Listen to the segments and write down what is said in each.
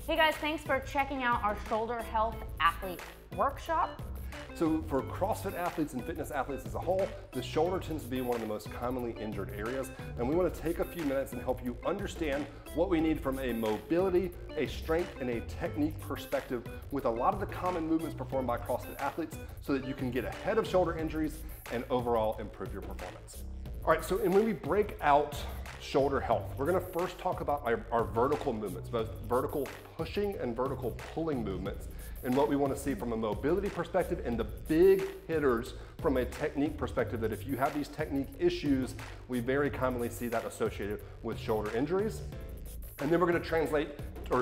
Hey guys, thanks for checking out our Shoulder Health Athlete Workshop. So for CrossFit athletes and fitness athletes as a whole, the shoulder tends to be one of the most commonly injured areas, and we want to take a few minutes and help you understand what we need from a mobility, a strength, and a technique perspective with a lot of the common movements performed by CrossFit athletes so that you can get ahead of shoulder injuries and overall improve your performance. All right, so when we break out shoulder health, we're gonna first talk about our vertical movements, both vertical pushing and vertical pulling movements, and what we wanna see from a mobility perspective and the big hitters from a technique perspective, that if you have these technique issues, we very commonly see that associated with shoulder injuries. And then we're gonna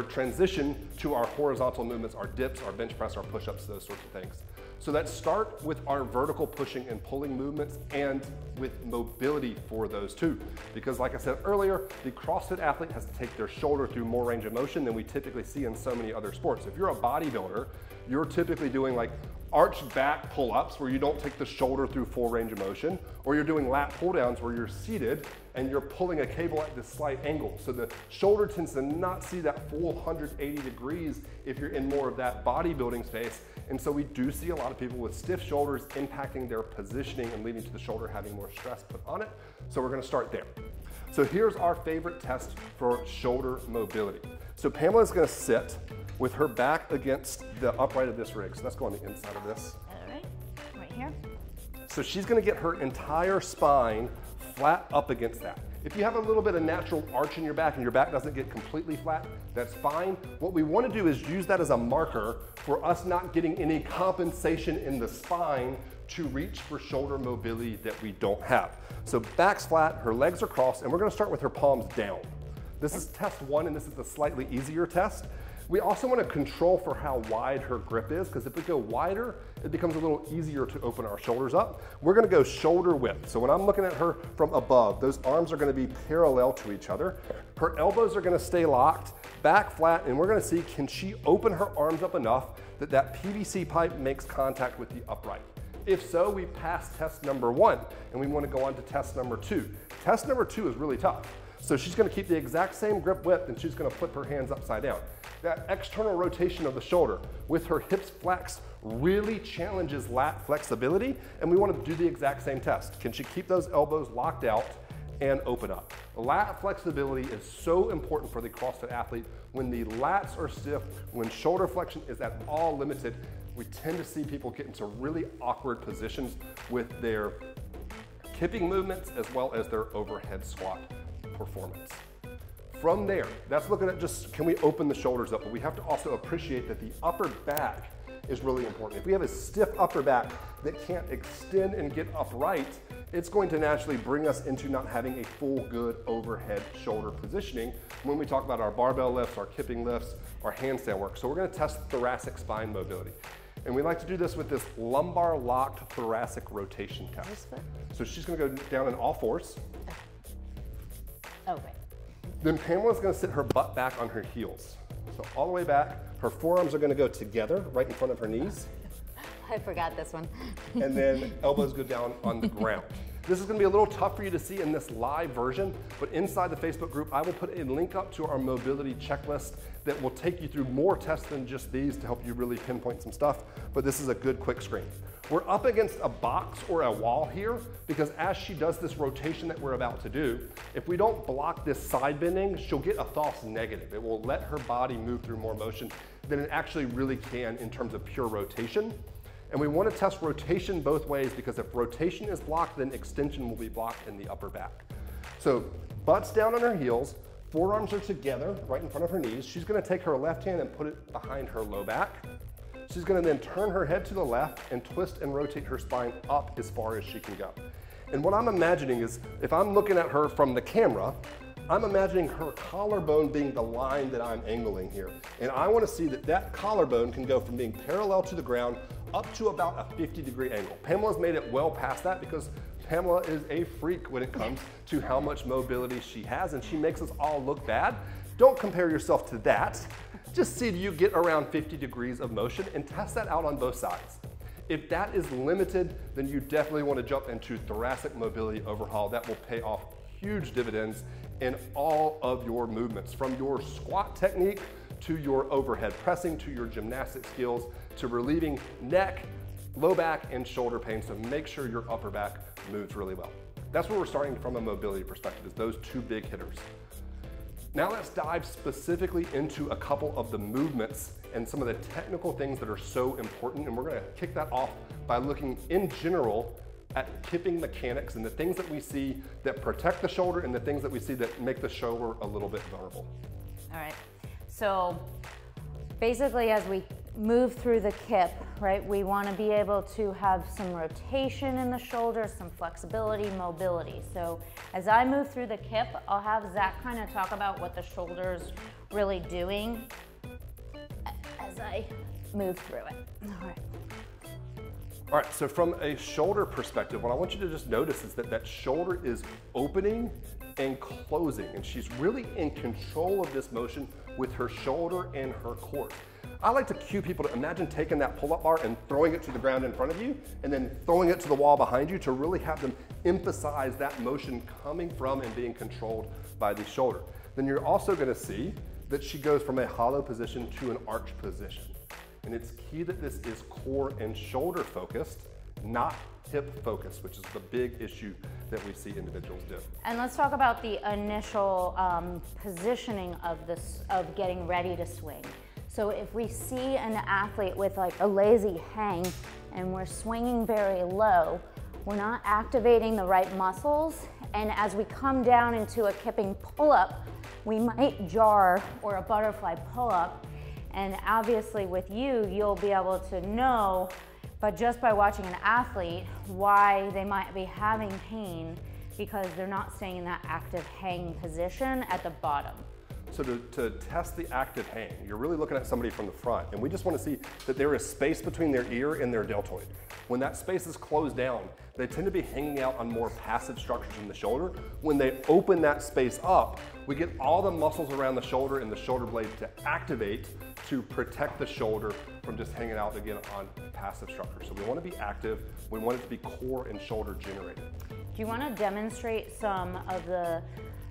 transition to our horizontal movements, our dips, our bench press, our push-ups, those sorts of things. So let's start with our vertical pushing and pulling movements and with mobility for those two. Because like I said earlier, the CrossFit athlete has to take their shoulder through more range of motion than we typically see in so many other sports. If you're a bodybuilder, you're typically doing like arched back pull-ups where you don't take the shoulder through full range of motion, or you're doing lat pull-downs where you're seated and you're pulling a cable at this slight angle. So the shoulder tends to not see that full 180 degrees if you're in more of that bodybuilding space. And so we do see a lot of people with stiff shoulders impacting their positioning and leading to the shoulder having more stress put on it. So we're gonna start there. So here's our favorite test for shoulder mobility. So Pamela's gonna sit with her back against the upright of this rig. So let's go on the inside of this. All right here. So she's gonna get her entire spine flat up against that. If you have a little bit of natural arch in your back and your back doesn't get completely flat, that's fine. What we want to do is use that as a marker for us not getting any compensation in the spine to reach for shoulder mobility that we don't have. So back's flat, her legs are crossed, and we're going to start with her palms down. This is test one, and this is the slightly easier test. We also want to control for how wide her grip is, because if we go wider, it becomes a little easier to open our shoulders up. We're going to go shoulder width. So when I'm looking at her from above, those arms are going to be parallel to each other. Her elbows are going to stay locked, back flat, and we're going to see, can she open her arms up enough that that PVC pipe makes contact with the upright? If so, we pass test number one, and we want to go on to test number two. Test number two is really tough. So she's going to keep the exact same grip width, and she's going to flip her hands upside down. That external rotation of the shoulder with her hips flexed really challenges lat flexibility, and we want to do the exact same test. Can she keep those elbows locked out and open up? Lat flexibility is so important for the CrossFit athlete. When the lats are stiff, when shoulder flexion is at all limited, we tend to see people get into really awkward positions with their kipping movements as well as their overhead squat performance. From there, that's looking at just, can we open the shoulders up? But we have to also appreciate that the upper back is really important. If we have a stiff upper back that can't extend and get upright, it's going to naturally bring us into not having a full good overhead shoulder positioning when we talk about our barbell lifts, our kipping lifts, our handstand work. So we're going to test thoracic spine mobility. And we like to do this with this lumbar locked thoracic rotation test. So she's going to go down on all fours. Oh, right. Then Pamela's going to sit her butt back on her heels. So all the way back, her forearms are going to go together right in front of her knees. I forgot this one. And then elbows go down on the ground. This is going to be a little tough for you to see in this live version, but inside the Facebook group, I will put a link up to our mobility checklist that will take you through more tests than just these to help you really pinpoint some stuff, but this is a good quick screen. We're up against a box or a wall here because as she does this rotation that we're about to do, if we don't block this side bending, she'll get a false negative. It will let her body move through more motion than it actually really can in terms of pure rotation. And we want to test rotation both ways because if rotation is blocked, then extension will be blocked in the upper back. So butt's down on her heels, forearms are together right in front of her knees. She's going to take her left hand and put it behind her low back. She's going to then turn her head to the left and twist and rotate her spine up as far as she can go. And what I'm imagining is, if I'm looking at her from the camera, I'm imagining her collarbone being the line that I'm angling here. And I want to see that that collarbone can go from being parallel to the ground up to about a 50-degree angle. Pamela's made it well past that because Pamela is a freak when it comes to how much mobility she has, and she makes us all look bad. Don't compare yourself to that. Just see, do you get around 50 degrees of motion, and test that out on both sides. If that is limited, then you definitely want to jump into thoracic mobility overhaul. That will pay off huge dividends in all of your movements, from your squat technique to your overhead pressing, to your gymnastic skills, to relieving neck, low back, and shoulder pain. So make sure your upper back moves really well. That's where we're starting from a mobility perspective, is those two big hitters. Now let's dive specifically into a couple of the movements and some of the technical things that are so important. And we're gonna kick that off by looking in general at kipping mechanics and the things that we see that protect the shoulder and the things that we see that make the shoulder a little bit vulnerable. All right, so basically as we move through the kip, right, we want to be able to have some rotation in the shoulder, some flexibility, mobility. So as I move through the kip, I'll have Zach kind of talk about what the shoulder's really doing as I move through it. All right. All right, so from a shoulder perspective, what I want you to just notice is that that shoulder is opening and closing, and she's really in control of this motion with her shoulder and her core. I like to cue people to imagine taking that pull-up bar and throwing it to the ground in front of you, and then throwing it to the wall behind you to really have them emphasize that motion coming from and being controlled by the shoulder. Then you're also gonna see that she goes from a hollow position to an arch position. And it's key that this is core and shoulder focused, not hip focused, which is the big issue that we see individuals do. And let's talk about the initial positioning of getting ready to swing. So if we see an athlete with like a lazy hang and we're swinging very low, we're not activating the right muscles. And as we come down into a kipping pull-up, we might jar, or a butterfly pull-up. And obviously with you, you'll be able to know, but just by watching an athlete, why they might be having pain because they're not staying in that active hang position at the bottom. So to test the active hang, you're really looking at somebody from the front, and we just want to see that there is space between their ear and their deltoid. When that space is closed down, they tend to be hanging out on more passive structures in the shoulder. When they open that space up, we get all the muscles around the shoulder and the shoulder blade to activate to protect the shoulder from just hanging out again on passive structures. So we want to be active, we want it to be core and shoulder generated. Do you want to demonstrate some of the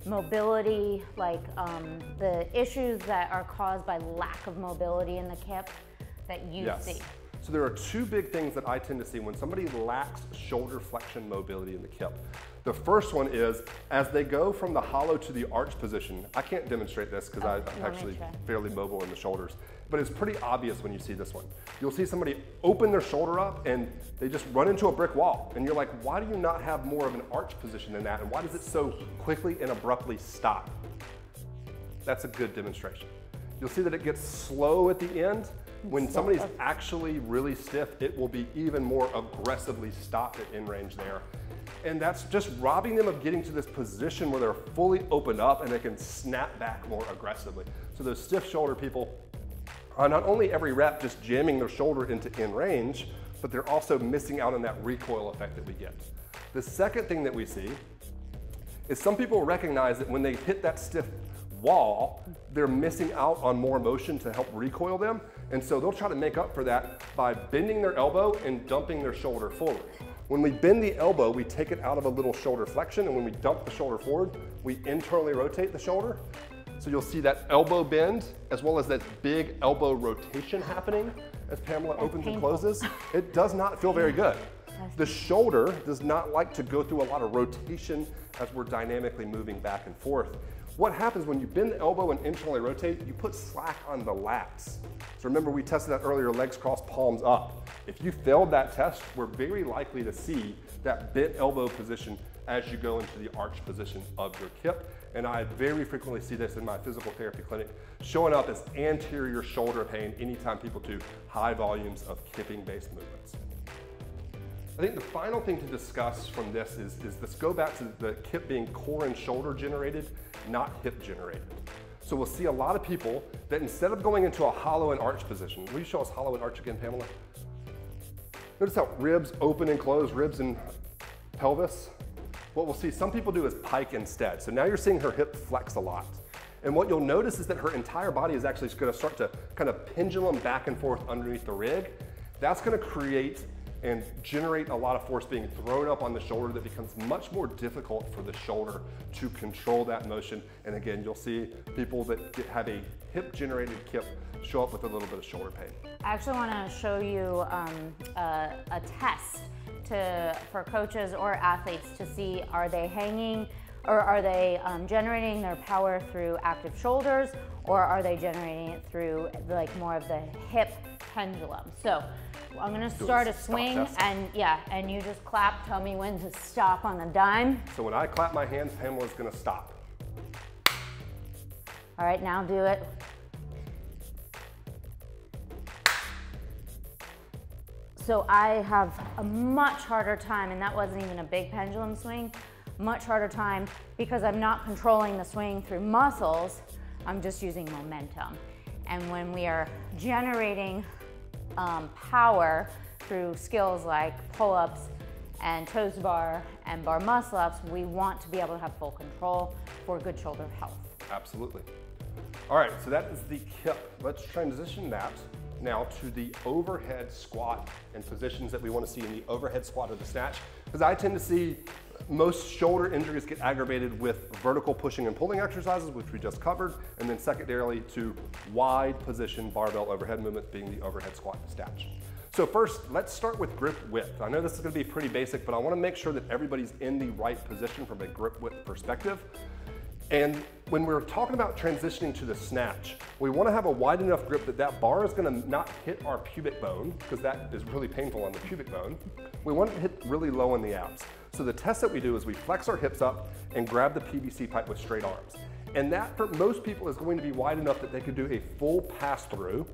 mobility, like the issues that are caused by lack of mobility in the kip that you see? So there are two big things that I tend to see when somebody lacks shoulder flexion mobility in the kip. The first one is, as they go from the hollow to the arch position, I can't demonstrate this because I'm actually fairly mobile in the shoulders, but it's pretty obvious when you see this one. You'll see somebody open their shoulder up and they just run into a brick wall. And you're like, why do you not have more of an arch position than that? And why does it so quickly and abruptly stop? That's a good demonstration. You'll see that it gets slow at the end. When somebody's actually really stiff, it will be even more aggressively stopped at in range there. And that's just robbing them of getting to this position where they're fully opened up and they can snap back more aggressively. So those stiff shoulder people are not only every rep just jamming their shoulder into in range, but they're also missing out on that recoil effect that we get. The second thing that we see is some people recognize that when they hit that stiff wall, they're missing out on more motion to help recoil them. And so they'll try to make up for that by bending their elbow and dumping their shoulder forward. When we bend the elbow, we take it out of a little shoulder flexion, and when we dump the shoulder forward, we internally rotate the shoulder. So you'll see that elbow bend as well as that big elbow rotation happening as Pamela opens and closes. It does not feel very good. The shoulder does not like to go through a lot of rotation as we're dynamically moving back and forth. What happens when you bend the elbow and internally rotate, you put slack on the lats. So remember, we tested that earlier, legs crossed, palms up. If you failed that test, we're very likely to see that bent elbow position as you go into the arch position of your kip. And I very frequently see this in my physical therapy clinic, showing up as anterior shoulder pain anytime people do high volumes of kipping-based movements. I think the final thing to discuss from this is let's go back to the kip being core and shoulder generated, not hip generated. So we'll see a lot of people that instead of going into a hollow and arch position, will you show us hollow and arch again, Pamela? Notice how ribs open and close, ribs and pelvis. What we'll see some people do is pike instead. So now you're seeing her hip flex a lot. And what you'll notice is that her entire body is actually going to start to kind of pendulum back and forth underneath the rig. That's going to create and generate a lot of force being thrown up on the shoulder that becomes much more difficult for the shoulder to control that motion. And again, you'll see people that have a hip generated kip show up with a little bit of shoulder pain. I actually want to show you a test for coaches or athletes to see, are they hanging, or are they generating their power through active shoulders, or are they generating it through like more of the hip pendulum? So I'm gonna start a swing, and and you just clap, tell me when to stop on a dime. So when I clap my hands, Pamela's gonna stop. All right, now do it. So I have a much harder time, and that wasn't even a big pendulum swing, much harder time because I'm not controlling the swing through muscles, I'm just using momentum. And when we are generating power through skills like pull-ups and toes to bar and bar muscle-ups, we want to be able to have full control for good shoulder health. Absolutely. All right, so that is the kip. Let's transition that now to the overhead squat and positions that we want to see in the overhead squat or the snatch, because I tend to see most shoulder injuries get aggravated with vertical pushing and pulling exercises, which we just covered, and then secondarily to wide position barbell overhead movements being the overhead squat and snatch. So first, let's start with grip width. I know this is going to be pretty basic, but I want to make sure that everybody's in the right position from a grip width perspective. And when we're talking about transitioning to the snatch, we want to have a wide enough grip that that bar is going to not hit our pubic bone, because that is really painful on the pubic bone. We want it to hit really low on the abs. So the test that we do is we flex our hips up and grab the PVC pipe with straight arms. And that for most people is going to be wide enough that they could do a full pass through,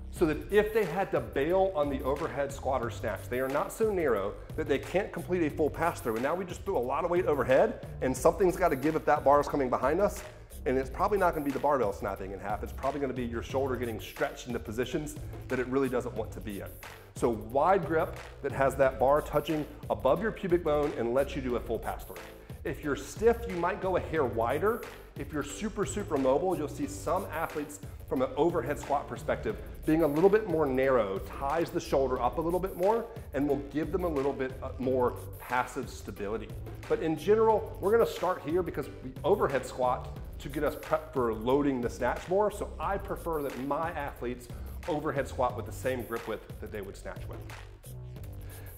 so that if they had to bail on the overhead squat or snatch, they are not so narrow that they can't complete a full pass through. And now we just threw a lot of weight overhead, and something's got to give if that bar is coming behind us. And it's probably not going to be the barbell snapping in half. It's probably going to be your shoulder getting stretched into positions that it really doesn't want to be in. So wide grip that has that bar touching above your pubic bone and lets you do a full pass through. If you're stiff, you might go a hair wider. If you're super, super mobile, you'll see some athletes from an overhead squat perspective being a little bit more narrow, ties the shoulder up a little bit more, and will give them a little bit more passive stability. But in general, we're gonna start here because we overhead squat to get us prepped for loading the snatch more. So I prefer that my athletes overhead squat with the same grip width that they would snatch with.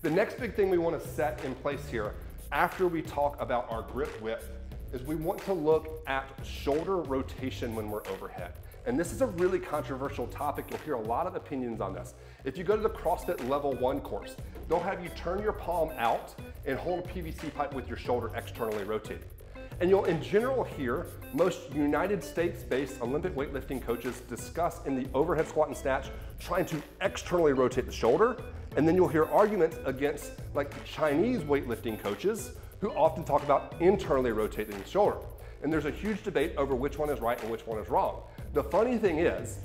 The next big thing we want to set in place here after we talk about our grip width is we want to look at shoulder rotation when we're overhead. And this is a really controversial topic. You'll hear a lot of opinions on this. If you go to the CrossFit Level 1 course, they'll have you turn your palm out and hold a PVC pipe with your shoulder externally rotated. And you'll in general hear most United States-based Olympic weightlifting coaches discuss in the overhead squat and snatch trying to externally rotate the shoulder. And then you'll hear arguments against like Chinese weightlifting coaches who often talk about internally rotating the shoulder. And there's a huge debate over which one is right and which one is wrong. The funny thing is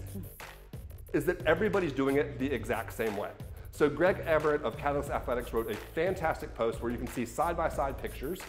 that everybody's doing it the exact same way. So Greg Everett of Catalyst Athletics wrote a fantastic post where you can see side-by-side pictures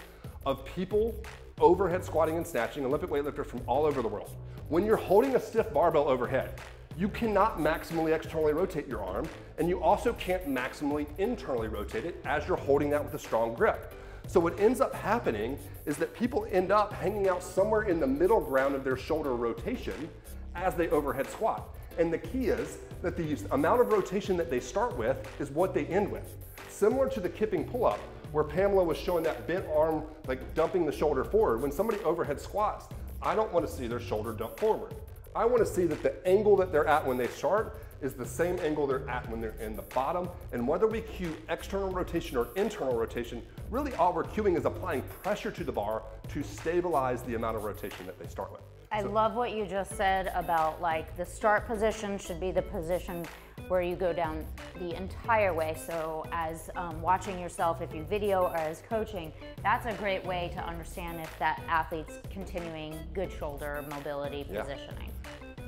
of people overhead squatting and snatching, Olympic weightlifters from all over the world. When you're holding a stiff barbell overhead, you cannot maximally externally rotate your arm, and you also can't maximally internally rotate it as you're holding that with a strong grip. So what ends up happening is that people end up hanging out somewhere in the middle ground of their shoulder rotation as they overhead squat. And the key is that the amount of rotation that they start with is what they end with. Similar to the kipping pull-up, where Pamela was showing that bent arm, like dumping the shoulder forward. When somebody overhead squats, I don't want to see their shoulder dump forward. I want to see that the angle that they're at when they start is the same angle they're at when they're in the bottom. And whether we cue external rotation or internal rotation, really all we're cueing is applying pressure to the bar to stabilize the amount of rotation that they start with. I love what you just said about like the start position should be the position where you go down the entire way. So as watching yourself, if you video or as coaching, that's a great way to understand if that athlete's continuing good shoulder mobility positioning.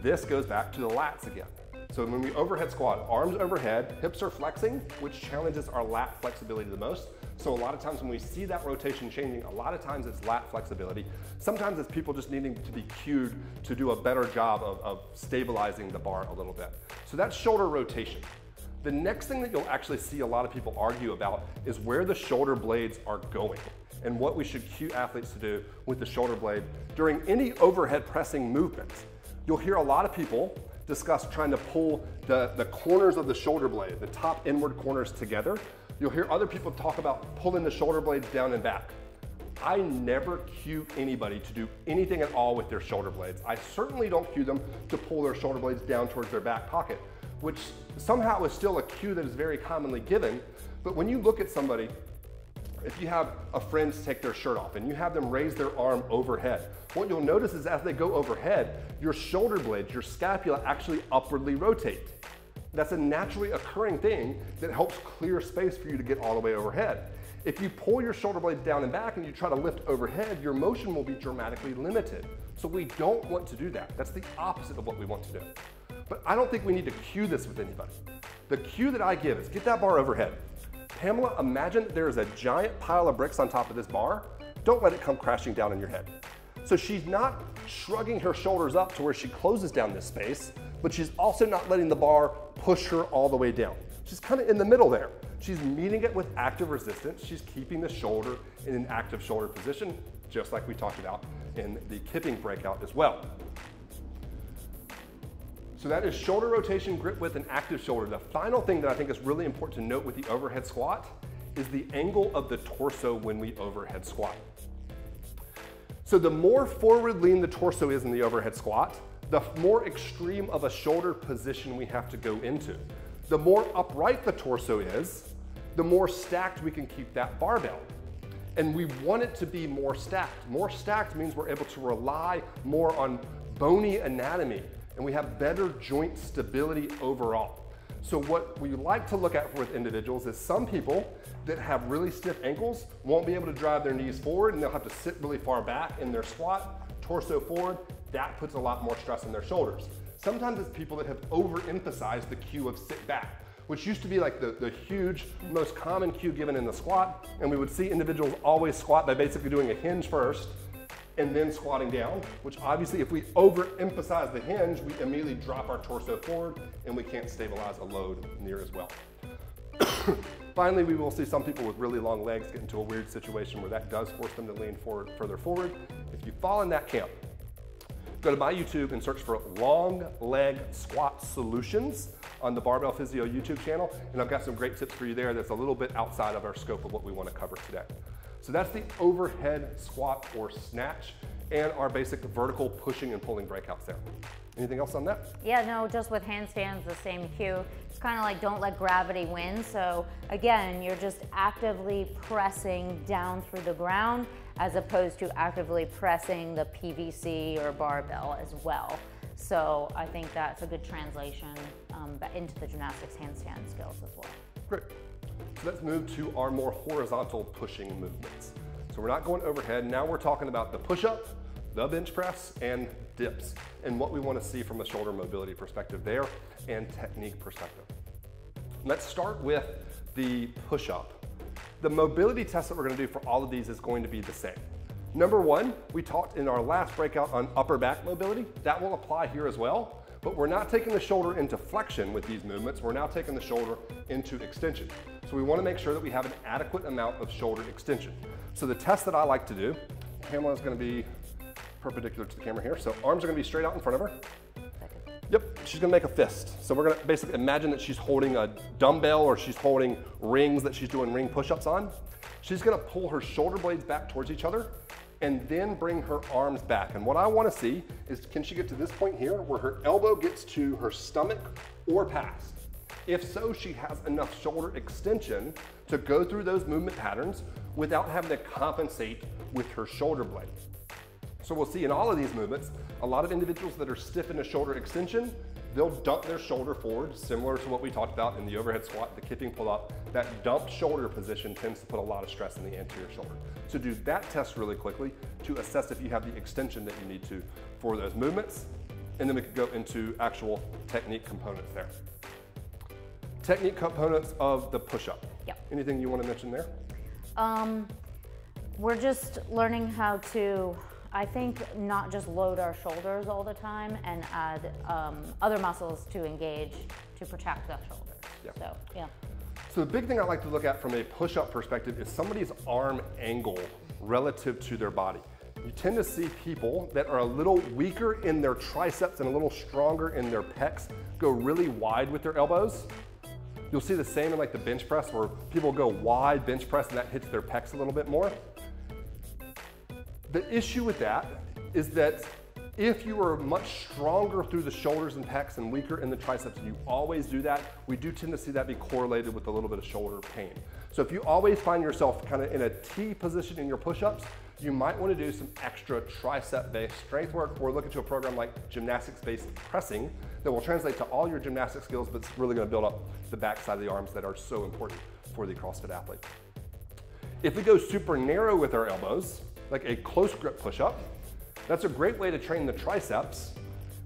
This goes back to the lats again. So when we overhead squat, arms overhead, hips are flexing, which challenges our lat flexibility the most. So a lot of times when we see that rotation changing, a lot of times it's lat flexibility. Sometimes it's people just needing to be cued to do a better job of stabilizing the bar a little bit. So that's shoulder rotation. The next thing that you'll actually see a lot of people argue about is where the shoulder blades are going and what we should cue athletes to do with the shoulder blade during any overhead pressing movements. You'll hear a lot of people discuss trying to pull the corners of the shoulder blade, the top inward corners together. You'll hear other people talk about pulling the shoulder blades down and back. I never cue anybody to do anything at all with their shoulder blades. I certainly don't cue them to pull their shoulder blades down towards their back pocket, which somehow is still a cue that is very commonly given. But when you look at somebody, if you have a friend take their shirt off and you have them raise their arm overhead, what you'll notice is as they go overhead, your shoulder blades, your scapula actually upwardly rotate. That's a naturally occurring thing that helps clear space for you to get all the way overhead. If you pull your shoulder blades down and back and you try to lift overhead, your motion will be dramatically limited. So we don't want to do that. That's the opposite of what we want to do. But I don't think we need to cue this with anybody. The cue that I give is get that bar overhead. Pamela, imagine there is a giant pile of bricks on top of this bar. Don't let it come crashing down in your head. So she's not shrugging her shoulders up to where she closes down this space, but she's also not letting the bar push her all the way down. She's kind of in the middle there. She's meeting it with active resistance. She's keeping the shoulder in an active shoulder position, just like we talked about in the kipping breakout as well. So that is shoulder rotation, grip width, and active shoulder. The final thing that I think is really important to note with the overhead squat is the angle of the torso when we overhead squat. So the more forward lean the torso is in the overhead squat, the more extreme of a shoulder position we have to go into. The more upright the torso is, the more stacked we can keep that barbell. And we want it to be more stacked. More stacked means we're able to rely more on bony anatomy and we have better joint stability overall. So what we like to look at with individuals is some people that have really stiff ankles won't be able to drive their knees forward and they'll have to sit really far back in their squat, torso forward. That puts a lot more stress on their shoulders. Sometimes it's people that have overemphasized the cue of sit back, which used to be like the huge, most common cue given in the squat. And we would see individuals always squat by basically doing a hinge first and then squatting down, which obviously if we overemphasize the hinge, we immediately drop our torso forward and we can't stabilize a load near as well. Finally, we will see some people with really long legs get into a weird situation where that does force them to lean forward, further forward. If you fall in that camp, go to my YouTube and search for long leg squat solutions on the Barbell Physio YouTube channel, and I've got some great tips for you there that's a little bit outside of our scope of what we want to cover today. So that's the overhead squat or snatch and our basic vertical pushing and pulling breakouts there. Anything else on that? Yeah, no, just with handstands, the same cue. It's kind of like don't let gravity win. So again, you're just actively pressing down through the ground as opposed to actively pressing the PVC or barbell as well. So I think that's a good translation into the gymnastics handstand skills as well. Great. So let's move to our more horizontal pushing movements. So we're not going overhead. Now we're talking about the push-up, the bench press, and dips, and what we want to see from a shoulder mobility perspective there and technique perspective. Let's start with the push-up. The mobility test that we're going to do for all of these is going to be the same. Number one, we talked in our last breakout on upper back mobility. That will apply here as well, but we're not taking the shoulder into flexion with these movements. We're now taking the shoulder into extension. So we want to make sure that we have an adequate amount of shoulder extension. So the test that I like to do, Pamela is going to be perpendicular to the camera here. So arms are going to be straight out in front of her. Yep, she's going to make a fist. So we're going to basically imagine that she's holding a dumbbell or she's holding rings that she's doing ring push-ups on. She's going to pull her shoulder blades back towards each other and then bring her arms back. And what I want to see is, can she get to this point here where her elbow gets to her stomach or past? If so, she has enough shoulder extension to go through those movement patterns without having to compensate with her shoulder blade. So we'll see in all of these movements, a lot of individuals that are stiff in the shoulder extension, they'll dump their shoulder forward, similar to what we talked about in the overhead squat, the kipping pull-up. That dumped shoulder position tends to put a lot of stress in the anterior shoulder. So do that test really quickly to assess if you have the extension that you need to for those movements. And then we could go into actual technique components there. Technique components of the push-up. Yep. Anything you want to mention there? We're just learning how to, I think, not just load our shoulders all the time and add other muscles to engage to protect the shoulders. Yeah. So, yeah. So the big thing I like to look at from a push-up perspective is somebody's arm angle relative to their body. You tend to see people that are a little weaker in their triceps and a little stronger in their pecs go really wide with their elbows. You'll see the same in like the bench press where people go wide bench press and that hits their pecs a little bit more. The issue with that is that if you are much stronger through the shoulders and pecs and weaker in the triceps, you always do that, we do tend to see that be correlated with a little bit of shoulder pain. So if you always find yourself kind of in a T position in your push-ups, you might want to do some extra tricep-based strength work or look into a program like gymnastics-based pressing that will translate to all your gymnastic skills, but it's really going to build up the backside of the arms that are so important for the CrossFit athlete. If we go super narrow with our elbows, like a close grip push-up, that's a great way to train the triceps,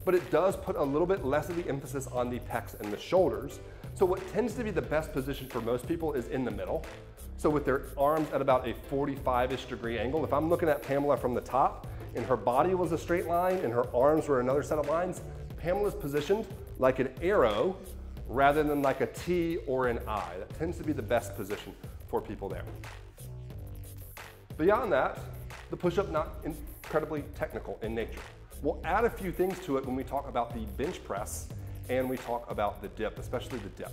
but it does put a little bit less of the emphasis on the pecs and the shoulders. So what tends to be the best position for most people is in the middle. So with their arms at about a 45-ish degree angle, if I'm looking at Pamela from the top and her body was a straight line and her arms were another set of lines, Pamela's positioned like an arrow rather than like a T or an I. That tends to be the best position for people there. Beyond that, the push-up not incredibly technical in nature. We'll add a few things to it when we talk about the bench press and we talk about the dip, especially the dip.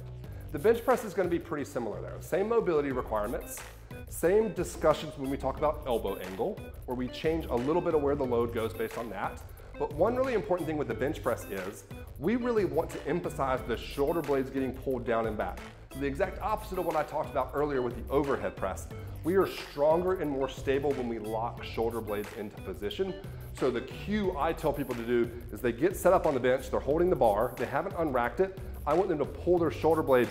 The bench press is going to be pretty similar there. Same mobility requirements, same discussions when we talk about elbow angle, where we change a little bit of where the load goes based on that. But one really important thing with the bench press is we really want to emphasize the shoulder blades getting pulled down and back. So the exact opposite of what I talked about earlier with the overhead press. We are stronger and more stable when we lock shoulder blades into position. So the cue I tell people to do is they get set up on the bench, they're holding the bar, they haven't unracked it. I want them to pull their shoulder blades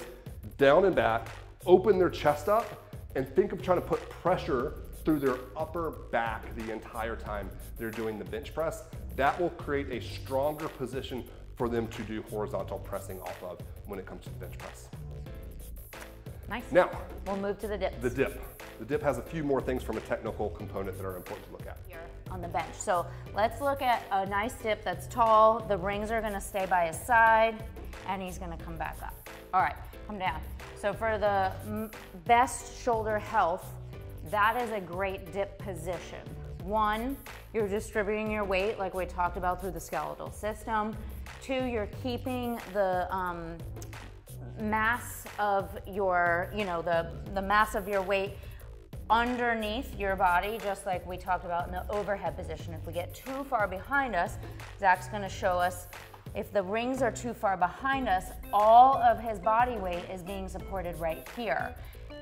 down and back, open their chest up, and think of trying to put pressure through their upper back the entire time they're doing the bench press. That will create a stronger position for them to do horizontal pressing off of when it comes to the bench press. Nice. Now, we'll move to the dips. The dip. The dip has a few more things from a technical component that are important to look at. Here on the bench. So let's look at a nice dip that's tall. The rings are gonna stay by his side and he's gonna come back up. All right, come down. So for the best shoulder health, that is a great dip position. One, you're distributing your weight like we talked about through the skeletal system. Two, you're keeping the mass of your, the mass of your weight underneath your body, just like we talked about in the overhead position. If we get too far behind us, Zach's gonna show us if the rings are too far behind us, all of his body weight is being supported right here.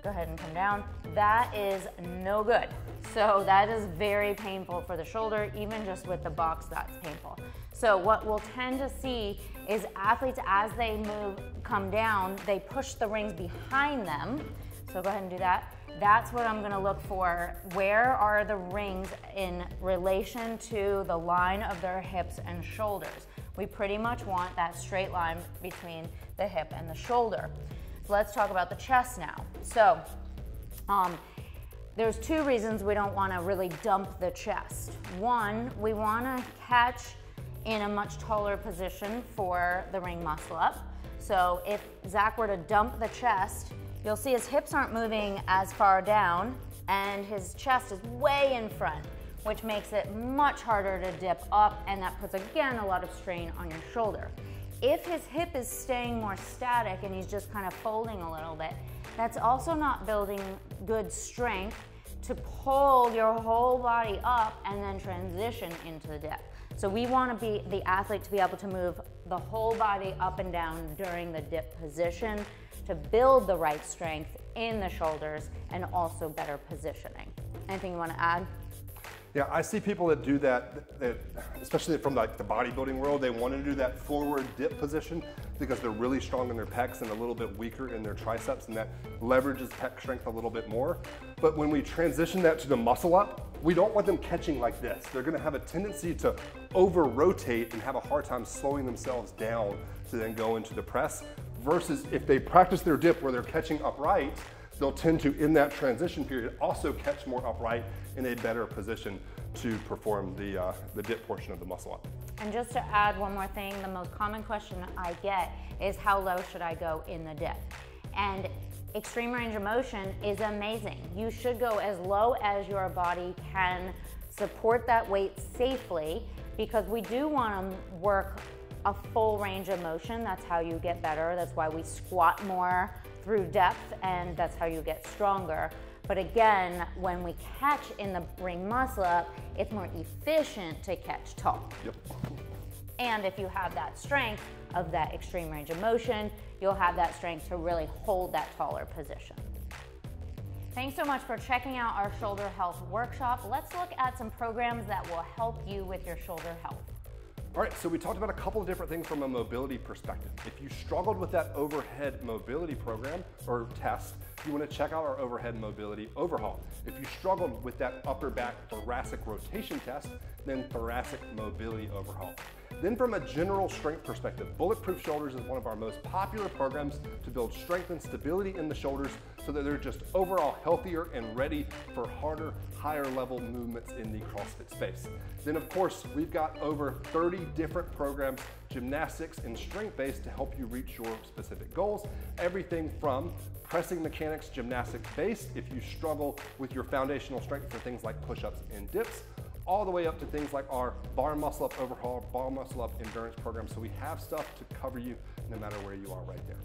Go ahead and come down. That is no good. So that is very painful for the shoulder, even just with the box, that's painful. So what we'll tend to see is athletes, as they come down, they push the rings behind them. So go ahead and do that. That's what I'm gonna look for. Where are the rings in relation to the line of their hips and shoulders? We pretty much want that straight line between the hip and the shoulder. So let's talk about the chest now. So there's two reasons we don't wanna really dump the chest. One, we wanna catch in a much taller position for the ring muscle up. So if Zach were to dump the chest, you'll see his hips aren't moving as far down and his chest is way in front, which makes it much harder to dip up, and that puts, again, a lot of strain on your shoulder. If his hip is staying more static and he's just kind of folding a little bit, that's also not building good strength to pull your whole body up and then transition into the dip. So we want the athlete to be able to move the whole body up and down during the dip position to build the right strength in the shoulders and also better positioning. Anything you want to add? Yeah, I see people that do that especially from like the bodybuilding world, they want to do that forward dip position because they're really strong in their pecs and a little bit weaker in their triceps, and that leverages pec strength a little bit more. But when we transition that to the muscle up, we don't want them catching like this. They're going to have a tendency to over-rotate and have a hard time slowing themselves down to then go into the press, versus if they practice their dip where they're catching upright, they'll tend to, in that transition period, also catch more upright in a better position to perform the dip portion of the muscle up. And just to add one more thing, the most common question I get is how low should I go in the dip? And extreme range of motion is amazing. You should go as low as your body can support that weight safely, because we do want to work a full range of motion. That's how you get better. That's why we squat more through depth, and that's how you get stronger. But again, when we catch in the bring muscle up, it's more efficient to catch tall. Yep. And if you have that strength of that extreme range of motion, you'll have that strength to really hold that taller position. Thanks so much for checking out our shoulder health workshop. Let's look at some programs that will help you with your shoulder health. All right, so we talked about a couple of different things from a mobility perspective. If you struggled with that overhead mobility program or test, you want to check out our overhead mobility overhaul. If you struggled with that upper back thoracic rotation test, then thoracic mobility overhaul. Then from a general strength perspective, Bulletproof Shoulders is one of our most popular programs to build strength and stability in the shoulders so that they're just overall healthier and ready for harder, higher level movements in the CrossFit space. Then of course, we've got over 30 different programs, gymnastics and strength-based, to help you reach your specific goals. Everything from pressing mechanics, gymnastics based, if you struggle with your foundational strength for things like push-ups and dips, all the way up to things like our bar muscle up overhaul, bar muscle up endurance program. So we have stuff to cover you no matter where you are right there.